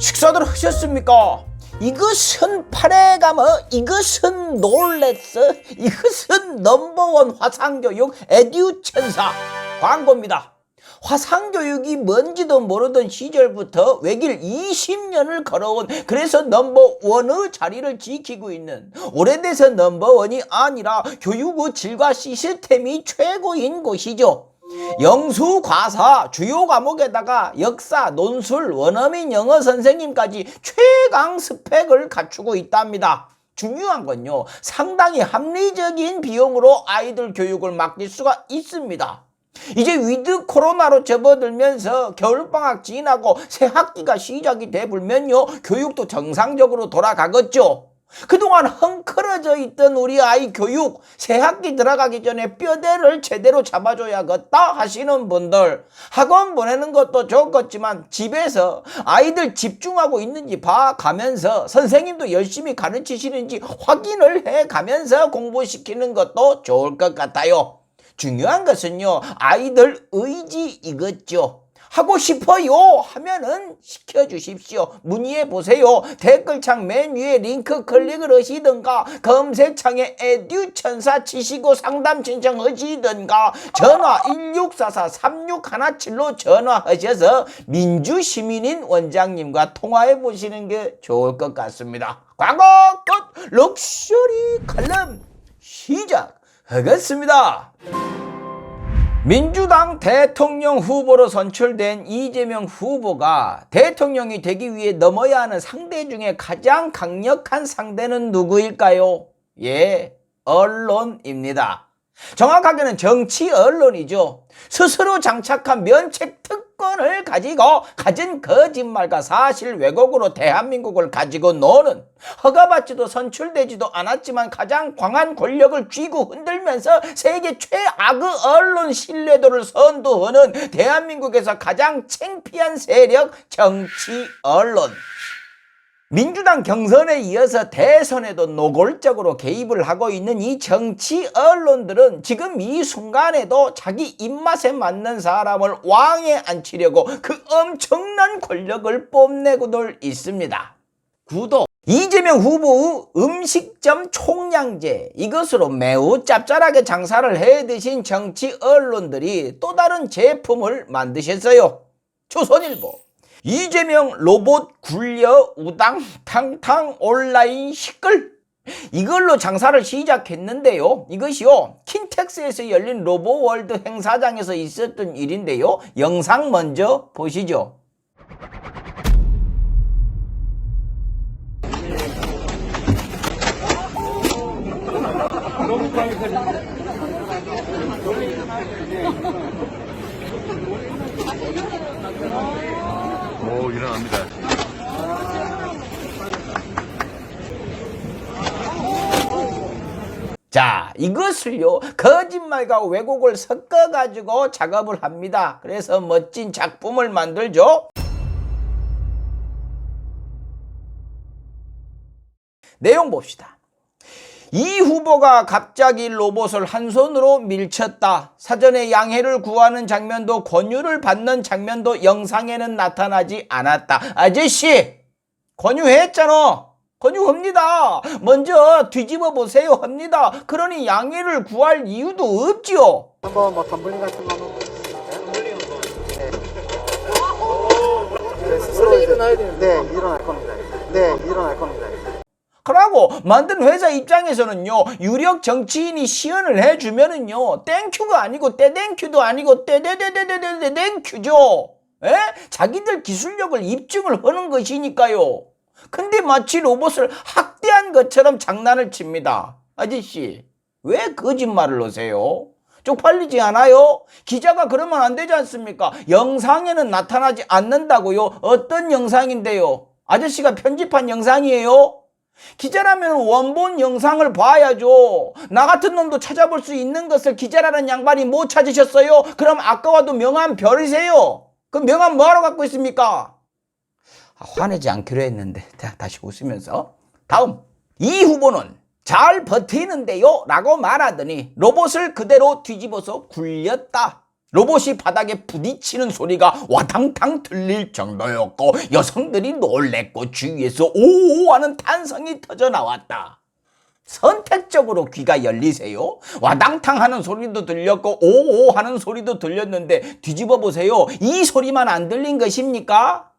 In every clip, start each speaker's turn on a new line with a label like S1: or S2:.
S1: 식사들 하셨습니까? 이것은 파래가머, 이것은 놀랬어, 이것은 넘버원 화상교육 에듀천사 광고입니다. 화상교육이 뭔지도 모르던 시절부터 외길 20년을 걸어온, 그래서 넘버원의 자리를 지키고 있는, 오래돼서 넘버원이 아니라 교육의 질과 시스템이 최고인 곳이죠. 영수, 과사, 주요 과목에다가 역사, 논술, 원어민, 영어 선생님까지 최강 스펙을 갖추고 있답니다. 중요한 건요, 상당히 합리적인 비용으로 아이들 교육을 맡길 수가 있습니다. 이제 위드 코로나로 접어들면서 겨울방학 지나고 새 학기가 시작이 되불면요, 교육도 정상적으로 돌아가겠죠. 그동안 헝클어져 있던 우리 아이 교육, 새 학기 들어가기 전에 뼈대를 제대로 잡아줘야겠다 하시는 분들, 학원 보내는 것도 좋겠지만 집에서 아이들 집중하고 있는지 봐가면서 선생님도 열심히 가르치시는지 확인을 해가면서 공부시키는 것도 좋을 것 같아요. 중요한 것은요, 아이들 의지이겠죠. 하고 싶어요 하면은 시켜주십시오. 문의해 보세요. 댓글창 맨 위에 링크 클릭을 하시든가, 검색창에 에듀천사 치시고 상담 신청하시든가, 전화 1644-3617로 전화하셔서 민주시민인 원장님과 통화해 보시는 게 좋을 것 같습니다. 광고 끝! 럭셔리 칼럼 시작하겠습니다. 민주당 대통령 후보로 선출된 이재명 후보가 대통령이 되기 위해 넘어야 하는 상대 중에 가장 강력한 상대는 누구일까요? 예, 언론입니다. 정확하게는 정치 언론이죠. 스스로 장착한 면책 특권을 가지고 가진 거짓말과 사실 왜곡으로 대한민국을 가지고 노는, 허가받지도 선출되지도 않았지만 가장 강한 권력을 쥐고 흔들면서 세계 최악의 언론 신뢰도를 선도하는 대한민국에서 가장 창피한 세력, 정치 언론. 민주당 경선에 이어서 대선에도 노골적으로 개입을 하고 있는 이 정치 언론들은 지금 이 순간에도 자기 입맛에 맞는 사람을 왕에 앉히려고 그 엄청난 권력을 뽐내고들 있습니다. 구독! 이재명 후보의 음식점 총량제, 이것으로 매우 짭짤하게 장사를 해드신 정치 언론들이 또 다른 제품을 만드셨어요. 조선일보. 이재명 로봇 굴려 우당탕탕 온라인 시끌, 이걸로 장사를 시작했는데요. 이것이요, 킨텍스에서 열린 로보월드 행사장에서 있었던 일인데요. 영상 먼저 보시죠.
S2: 오, 일어납니다.
S1: 자, 이것을요, 거짓말과 왜곡을 섞어가지고 작업을 합니다. 그래서 멋진 작품을 만들죠. 내용 봅시다. 이 후보가 갑자기 로봇을 한 손으로 밀쳤다. 사전에 양해를 구하는 장면도 권유를 받는 장면도 영상에는 나타나지 않았다. 아저씨, 권유했잖아. 권유합니다. 먼저 뒤집어 보세요 합니다. 그러니 양해를 구할 이유도 없지요.
S3: 한번 뭐 덤블링 같은 거 한번 네, 스스로 일어나야 되는데. 네, 일어날 겁니다. 네, 일어날 겁니다.
S1: 그러고 만든 회사 입장에서는요, 유력 정치인이 시연을 해주면은요, 땡큐가 아니고 떼땡큐도 아니고 떼떼떼떼떼떼땡큐죠. 에? 자기들 기술력을 입증을 하는 것이니까요. 근데 마치 로봇을 학대한 것처럼 장난을 칩니다. 아저씨, 왜 거짓말을 하세요? 쪽팔리지 않아요? 기자가 그러면 안 되지 않습니까? 영상에는 나타나지 않는다고요? 어떤 영상인데요? 아저씨가 편집한 영상이에요? 기자라면 원본 영상을 봐야죠. 나 같은 놈도 찾아볼 수 있는 것을 기자라는 양반이 못 찾으셨어요? 그럼 아까와도 명함 별이세요. 그 명함 뭐하러 갖고 있습니까? 화내지 않기로 했는데 다시 웃으면서, 다음, 이 후보는 잘 버티는데요 라고 말하더니 로봇을 그대로 뒤집어서 굴렸다. 로봇이 바닥에 부딪히는 소리가 와당탕 들릴 정도였고 여성들이 놀랬고 주위에서 오오 하는 탄성이 터져 나왔다. 선택적으로 귀가 열리세요. 와당탕 하는 소리도 들렸고 오오 하는 소리도 들렸는데 뒤집어 보세요. 이 소리만 안 들린 것입니까?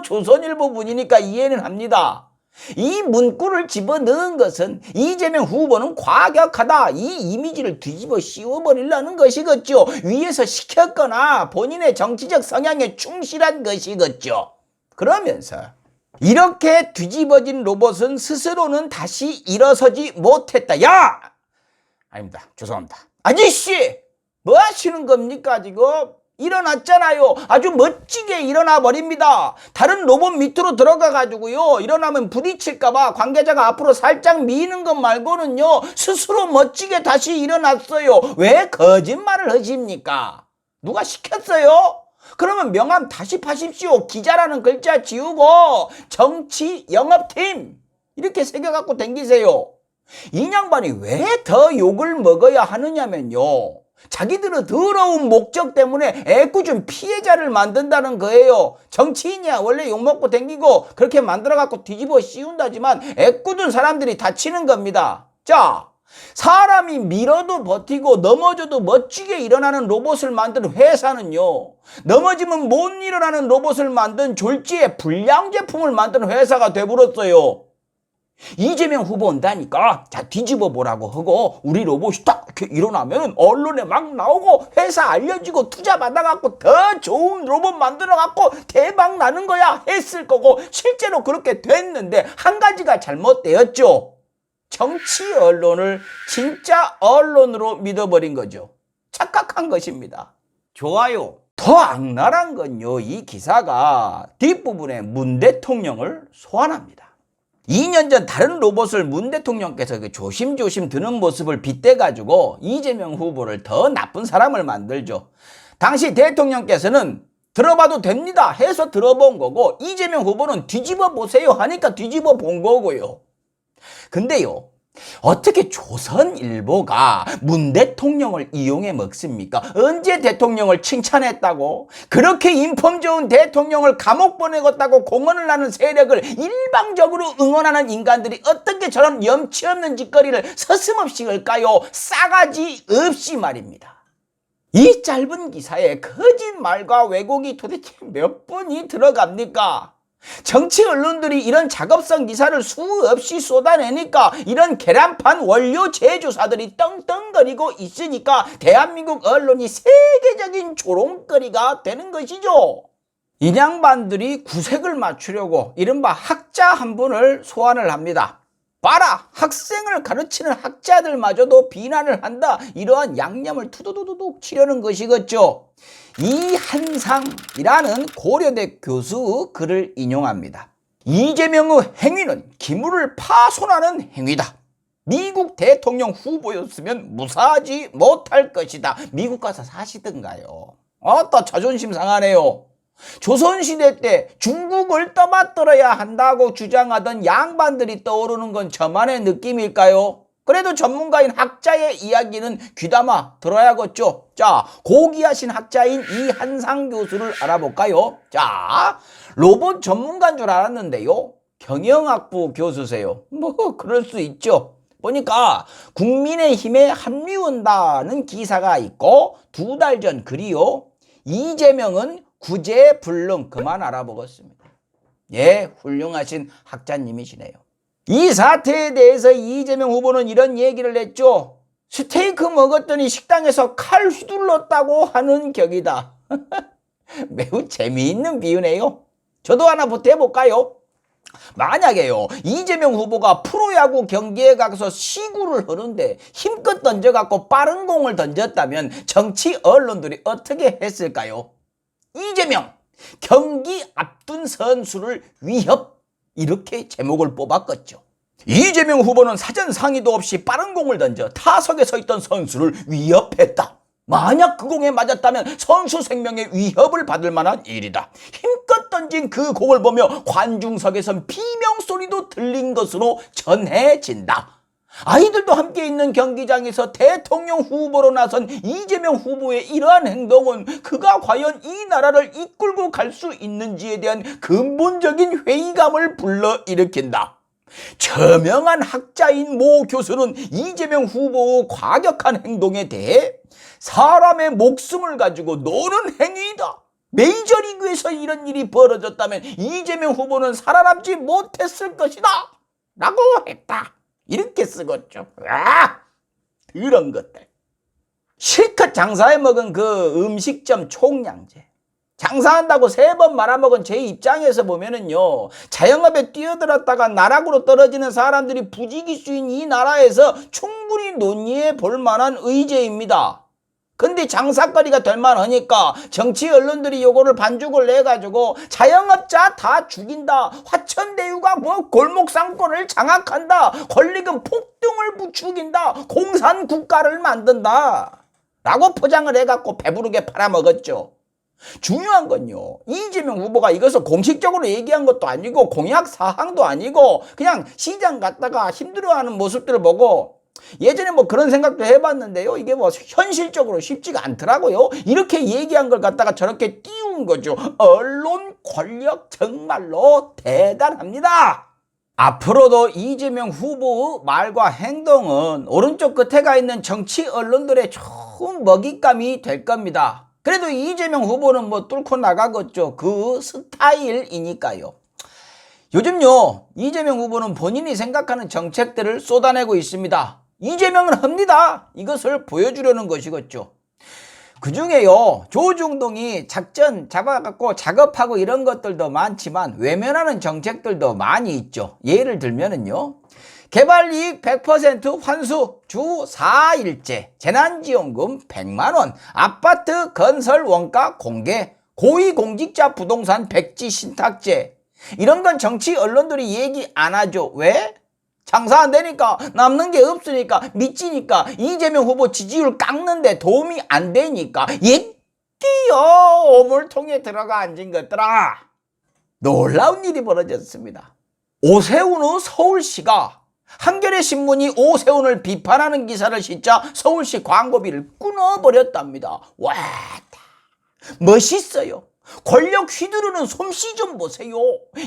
S1: 조선일보 분이니까 이해는 합니다. 이 문구를 집어넣은 것은 이재명 후보는 과격하다, 이 이미지를 뒤집어 씌워버리려는 것이겠죠. 위에서 시켰거나 본인의 정치적 성향에 충실한 것이겠죠. 그러면서 이렇게 뒤집어진 로봇은 스스로는 다시 일어서지 못했다. 야! 아닙니다. 죄송합니다. 아저씨! 뭐 하시는 겁니까 지금? 일어났잖아요. 아주 멋지게 일어나 버립니다. 다른 로봇 밑으로 들어가 가지고요, 일어나면 부딪힐까봐 관계자가 앞으로 살짝 미는 것 말고는요, 스스로 멋지게 다시 일어났어요. 왜 거짓말을 하십니까? 누가 시켰어요? 그러면 명함 다시 파십시오. 기자라는 글자 지우고 정치 영업팀 이렇게 새겨갖고 댕기세요. 이 양반이 왜 더 욕을 먹어야 하느냐면요, 자기들의 더러운 목적 때문에 애꿎은 피해자를 만든다는 거예요. 정치인이야 원래 욕먹고 댕기고 그렇게 만들어갖고 뒤집어 씌운다지만 애꿎은 사람들이 다치는 겁니다. 자, 사람이 밀어도 버티고 넘어져도 멋지게 일어나는 로봇을 만든 회사는요, 넘어지면 못 일어나는 로봇을 만든 졸지에 불량 제품을 만든 회사가 돼버렸어요. 이재명 후보 온다니까 자 뒤집어 보라고 하고 우리 로봇이 딱 이렇게 일어나면 언론에 막 나오고 회사 알려지고 투자 받아갖고 더 좋은 로봇 만들어갖고 대박 나는 거야 했을 거고, 실제로 그렇게 됐는데 한 가지가 잘못되었죠. 정치 언론을 진짜 언론으로 믿어버린 거죠. 착각한 것입니다. 좋아요. 더 악랄한 건요, 이 기사가 뒷부분에 문 대통령을 소환합니다. 2년 전 다른 로봇을 문 대통령께서 조심조심 드는 모습을 빗대가지고 이재명 후보를 더 나쁜 사람을 만들죠. 당시 대통령께서는 들어봐도 됩니다 해서 들어본 거고, 이재명 후보는 뒤집어 보세요 하니까 뒤집어 본 거고요. 근데요, 어떻게 조선일보가 문 대통령을 이용해 먹습니까? 언제 대통령을 칭찬했다고? 그렇게 인품 좋은 대통령을 감옥 보내겠다고 공언을 하는 세력을 일방적으로 응원하는 인간들이 어떻게 저런 염치 없는 짓거리를 서슴없이 할까요? 싸가지 없이 말입니다. 이 짧은 기사에 거짓말과 왜곡이 도대체 몇 번이 들어갑니까? 정치 언론들이 이런 작업성 기사를 수없이 쏟아내니까 이런 계란판 원료 제조사들이 떵떵거리고 있으니까 대한민국 언론이 세계적인 조롱거리가 되는 것이죠. 이 양반들이 구색을 맞추려고 이른바 학자 한 분을 소환을 합니다. 봐라, 학생을 가르치는 학자들마저도 비난을 한다. 이러한 양념을 투두두둑 치려는 것이겠죠. 이한상이라는 고려대 교수 글을 인용합니다. 이재명의 행위는 기물을 파손하는 행위다. 미국 대통령 후보였으면 무사하지 못할 것이다. 미국 가서 사시든가요. 아따 자존심 상하네요. 조선시대 때 중국을 떠받들어야 한다고 주장하던 양반들이 떠오르는 건 저만의 느낌일까요? 그래도 전문가인 학자의 이야기는 귀담아 들어야겠죠. 자, 고귀하신 학자인 이한상 교수를 알아볼까요? 자, 로봇 전문가인 줄 알았는데요, 경영학부 교수세요. 뭐 그럴 수 있죠. 보니까 국민의힘에 합류한다는 기사가 있고, 2달 전 글이요, 이재명은 구제불능, 그만 알아보겠습니다. 예, 훌륭하신 학자님이시네요. 이 사태에 대해서 이재명 후보는 이런 얘기를 했죠. 스테이크 먹었더니 식당에서 칼 휘둘렀다고 하는 격이다. 매우 재미있는 비유네요. 저도 하나 보태볼까요? 만약에요, 이재명 후보가 프로야구 경기에 가서 시구를 하는데 힘껏 던져갖고 빠른 공을 던졌다면 정치 언론들이 어떻게 했을까요? 이재명, 경기 앞둔 선수를 위협, 이렇게 제목을 뽑았겠죠. 이재명 후보는 사전 상의도 없이 빠른 공을 던져 타석에 서 있던 선수를 위협했다. 만약 그 공에 맞았다면 선수 생명에 위협을 받을 만한 일이다. 힘껏 던진 그 공을 보며 관중석에선 비명소리도 들린 것으로 전해진다. 아이들도 함께 있는 경기장에서 대통령 후보로 나선 이재명 후보의 이러한 행동은 그가 과연 이 나라를 이끌고 갈 수 있는지에 대한 근본적인 회의감을 불러일으킨다. 저명한 학자인 모 교수는 이재명 후보의 과격한 행동에 대해 사람의 목숨을 가지고 노는 행위이다. 메이저리그에서 이런 일이 벌어졌다면 이재명 후보는 살아남지 못했을 것이다 라고 했다. 이렇게 쓰겠죠. 그런 것들. 실컷 장사해 먹은 그 음식점 총량제. 장사한다고 3번 말아먹은 제 입장에서 보면은요, 자영업에 뛰어들었다가 나락으로 떨어지는 사람들이 부지기수인 이 나라에서 충분히 논의해 볼 만한 의제입니다. 근데 장사거리가 될 만하니까 정치 언론들이 요거를 반죽을 내가지고 자영업자 다 죽인다, 화천대유가 뭐 골목상권을 장악한다, 권리금 폭등을 부추긴다, 공산국가를 만든다 라고 포장을 해갖고 배부르게 팔아먹었죠. 중요한 건요, 이재명 후보가 이것을 공식적으로 얘기한 것도 아니고 공약 사항도 아니고 그냥 시장 갔다가 힘들어하는 모습들을 보고 예전에 뭐 그런 생각도 해봤는데요, 이게 뭐 현실적으로 쉽지가 않더라고요. 이렇게 얘기한 걸 갖다가 저렇게 띄운 거죠. 언론 권력 정말로 대단합니다. 앞으로도 이재명 후보의 말과 행동은 오른쪽 끝에 가 있는 정치 언론들의 좋은 먹잇감이 될 겁니다. 그래도 이재명 후보는 뭐 뚫고 나가겠죠. 그 스타일이니까요. 요즘요, 이재명 후보는 본인이 생각하는 정책들을 쏟아내고 있습니다. 이재명은 합니다. 이것을 보여주려는 것이겠죠. 그중에요, 조중동이 작전 잡아갖고 작업하고 이런 것들도 많지만 외면하는 정책들도 많이 있죠. 예를 들면은요, 개발이익 100% 환수, 주 4일제, 재난지원금 100만원, 아파트 건설 원가 공개, 고위공직자 부동산 백지 신탁제. 이런 건 정치 언론들이 얘기 안 하죠. 왜? 장사 안 되니까, 남는 게 없으니까, 미치니까, 이재명 후보 지지율 깎는데 도움이 안 되니까 얘기요, 오물통에 들어가 앉은 것들아. 놀라운 일이 벌어졌습니다. 오세훈의 서울시가, 한겨레 신문이 오세훈을 비판하는 기사를 싣자 서울시 광고비를 끊어버렸답니다. 와, 멋있어요. 권력 휘두르는 솜씨 좀 보세요.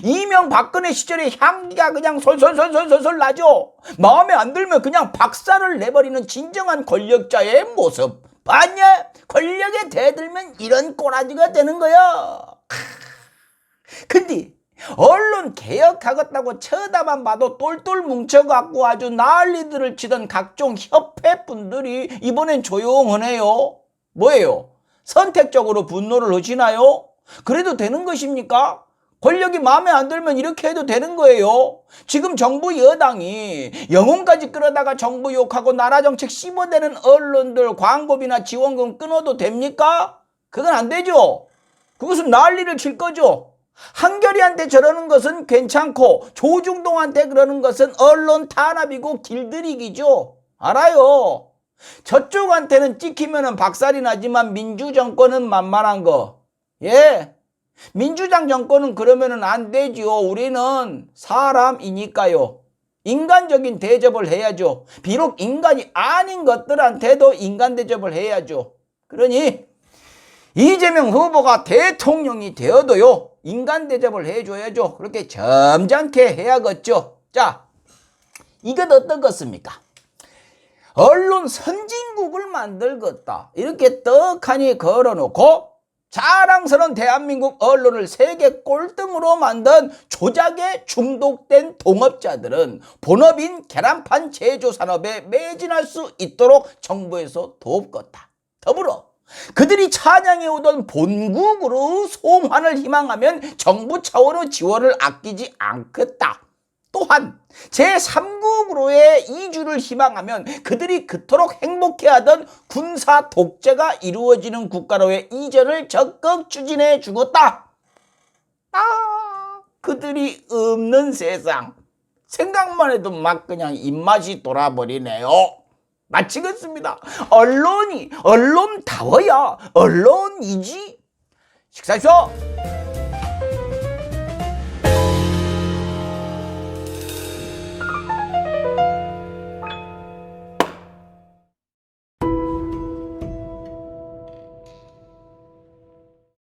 S1: 이명박근혜 시절에 향기가 그냥 솔솔솔솔솔 나죠. 마음에 안 들면 그냥 박살을 내버리는 진정한 권력자의 모습. 봤냐? 권력에 대들면 이런 꼬라지가 되는 거야. 근데 언론 개혁하겠다고 쳐다만 봐도 똘똘 뭉쳐갖고 아주 난리들을 치던 각종 협회분들이 이번엔 조용하네요. 뭐예요? 선택적으로 분노를 하시나요? 그래도 되는 것입니까? 권력이 마음에 안 들면 이렇게 해도 되는 거예요. 지금 정부 여당이 영혼까지 끌어다가 정부 욕하고 나라 정책 씹어대는 언론들 광고비나 지원금 끊어도 됩니까? 그건 안 되죠. 그것은 난리를 칠 거죠. 한겨레한테 저러는 것은 괜찮고 조중동한테 그러는 것은 언론 탄압이고 길들이기죠. 알아요. 저쪽한테는 찍히면 박살이 나지만 민주정권은 만만한 거. 예, 민주당 정권은 그러면은 안 되지요. 우리는 사람이니까요. 인간적인 대접을 해야죠. 비록 인간이 아닌 것들한테도 인간 대접을 해야죠. 그러니 이재명 후보가 대통령이 되어도요, 인간 대접을 해줘야죠. 그렇게 점잖게 해야겠죠. 자, 이건 어떤 것입니까? 언론 선진국을 만들겠다, 이렇게 떡하니 걸어놓고 자랑스러운 대한민국 언론을 세계 꼴등으로 만든 조작에 중독된 동업자들은 본업인 계란판 제조산업에 매진할 수 있도록 정부에서 돕겠다. 더불어 그들이 찬양해오던 본국으로 송환을 희망하면 정부 차원의 지원을 아끼지 않겠다. 또한 제3국으로의 이주를 희망하면 그들이 그토록 행복해하던 군사 독재가 이루어지는 국가로의 이전을 적극 추진해 주겠다. 그들이 없는 세상. 생각만 해도 막 그냥 입맛이 돌아버리네요. 마치겠습니다. 언론다워야 언론이지. 식사하십시오.